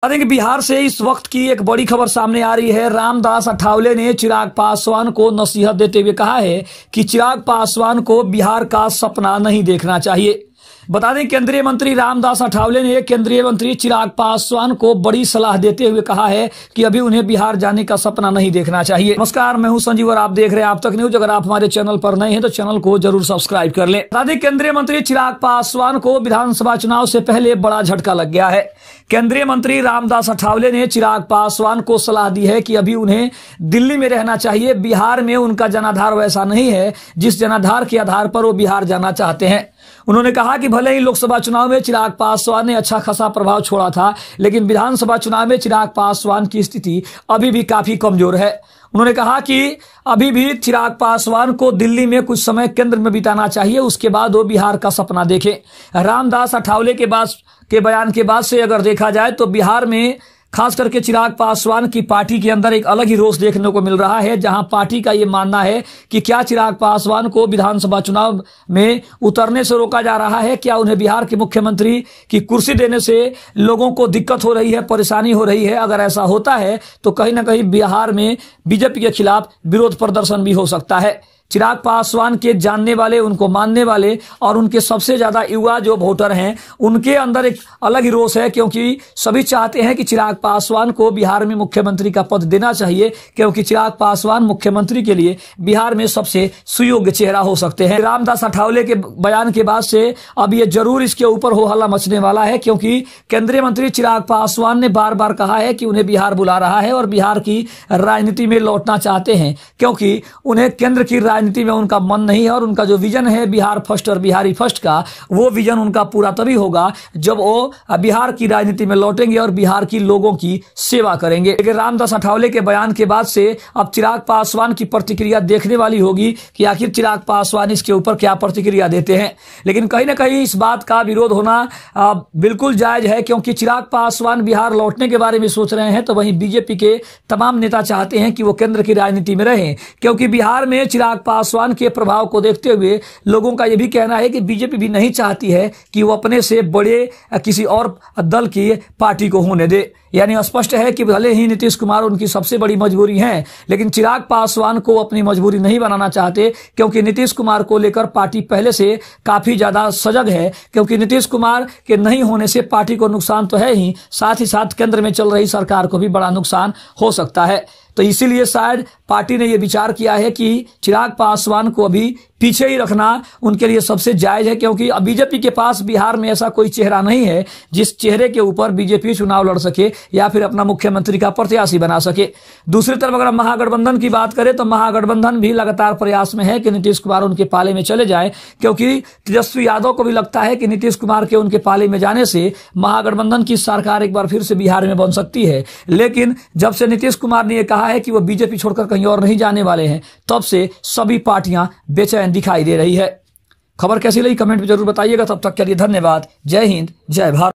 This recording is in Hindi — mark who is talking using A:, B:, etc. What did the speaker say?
A: कि बिहार से इस वक्त की एक बड़ी खबर सामने आ रही है। रामदास अठावले ने चिराग पासवान को नसीहत देते हुए कहा है कि चिराग पासवान को बिहार का सपना नहीं देखना चाहिए। बता दें, केंद्रीय मंत्री रामदास अठावले ने केंद्रीय मंत्री चिराग पासवान को बड़ी सलाह देते हुए कहा है कि अभी उन्हें बिहार जाने का सपना नहीं देखना चाहिए। नमस्कार, मैं हूं संजीव और आप देख रहे हैं आप तक न्यूज। अगर आप हमारे चैनल पर नए हैं तो चैनल को जरूर सब्सक्राइब कर लें। बता दें, केंद्रीय मंत्री चिराग पासवान को विधानसभा चुनाव से पहले बड़ा झटका लग गया है। केंद्रीय मंत्री रामदास अठावले ने चिराग पासवान को सलाह दी है कि अभी उन्हें दिल्ली में रहना चाहिए। बिहार में उनका जनाधार वैसा नहीं है जिस जनाधार के आधार पर वो बिहार जाना चाहते हैं। उन्होंने कहा कि भले ही लोकसभा चुनाव में चिराग पासवान ने अच्छा खासा प्रभाव छोड़ा था, लेकिन विधानसभा चुनाव में चिराग पासवान की स्थिति अभी भी काफी कमजोर है। उन्होंने कहा कि अभी भी चिराग पासवान को दिल्ली में कुछ समय केंद्र में बिताना चाहिए, उसके बाद वो बिहार का सपना देखें। रामदास अठावले के बयान के बाद से अगर देखा जाए तो बिहार में खास करके चिराग पासवान की पार्टी के अंदर एक अलग ही रोष देखने को मिल रहा है, जहां पार्टी का यह मानना है कि क्या चिराग पासवान को विधानसभा चुनाव में उतरने से रोका जा रहा है, क्या उन्हें बिहार के मुख्यमंत्री की कुर्सी देने से लोगों को दिक्कत हो रही है, परेशानी हो रही है। अगर ऐसा होता है तो कहीं ना कहीं बिहार में बीजेपी के खिलाफ विरोध प्रदर्शन भी हो सकता है। चिराग पासवान के जानने वाले, उनको मानने वाले और उनके सबसे ज्यादा युवा जो वोटर हैं, उनके अंदर एक अलग ही रोष है, क्योंकि सभी चाहते हैं कि चिराग पासवान को बिहार में मुख्यमंत्री का पद देना चाहिए, क्योंकि चिराग पासवान मुख्यमंत्री के लिए बिहार में सबसे सुयोग्य चेहरा हो सकते हैं। रामदास अठावले के बयान के बाद से अब ये जरूर इसके ऊपर हो हल्ला मचने वाला है, क्योंकि केंद्रीय मंत्री चिराग पासवान ने बार बार कहा है कि उन्हें बिहार बुला रहा है और बिहार की राजनीति में लौटना चाहते हैं, क्योंकि उन्हें केंद्र की राजनीति में उनका मन नहीं है। और उनका जो विजन है बिहार फर्स्ट और बिहारी फर्स्ट का, वो विजन उनका पूरा तभी होगा जब वो बिहार की राजनीति में लौटेंगे और बिहार की लोगों की सेवा करेंगे। लेकिन रामदास अठावले के बयान के बाद से अब चिराग पासवान की प्रतिक्रिया देखने वाली होगी कि आखिर चिराग पासवान इसके ऊपर क्या प्रतिक्रिया देते हैं। लेकिन कहीं ना कहीं इस बात का विरोध होना बिल्कुल जायज है, क्योंकि चिराग पासवान बिहार लौटने के बारे में सोच रहे हैं, तो वहीं बीजेपी के तमाम नेता चाहते हैं कि वो केंद्र की राजनीति में रहें, क्योंकि बिहार में चिराग पासवान के प्रभाव को देखते हुए लोगों का यह भी कहना है कि बीजेपी भी नहीं चाहती है कि वो अपने से बड़े किसी और दल की पार्टी को होने दे। यानी स्पष्ट है कि भले ही नीतीश कुमार उनकी सबसे बड़ी मजबूरी है, लेकिन चिराग पासवान को अपनी मजबूरी नहीं बनाना चाहते, क्योंकि नीतीश कुमार को लेकर पार्टी पहले से काफी ज्यादा सजग है। क्योंकि नीतीश कुमार के नहीं होने से पार्टी को नुकसान तो है ही साथ केंद्र में चल रही सरकार को भी बड़ा नुकसान हो सकता है। तो इसीलिए शायद पार्टी ने यह विचार किया है कि चिराग पासवान को अभी पीछे ही रखना उनके लिए सबसे जायज है, क्योंकि बीजेपी के पास बिहार में ऐसा कोई चेहरा नहीं है जिस चेहरे के ऊपर बीजेपी चुनाव लड़ सके या फिर अपना मुख्यमंत्री का प्रत्याशी बना सके। दूसरी तरफ अगर महागठबंधन की बात करें तो महागठबंधन भी लगातार प्रयास में है कि नीतीश कुमार उनके पाले में चले जाए, क्योंकि तेजस्वी यादव को भी लगता है कि नीतीश कुमार के उनके पाले में जाने से महागठबंधन की सरकार एक बार फिर से बिहार में बन सकती है। लेकिन जब से नीतीश कुमार ने यह कहा है कि वो बीजेपी छोड़कर कहीं और नहीं जाने वाले हैं, तब से सभी पार्टियां बेचैन दिखाई दे रही है। खबर कैसी लगी कमेंट में जरूर बताइएगा। तब तक के लिए धन्यवाद। जय हिंद, जय भारत।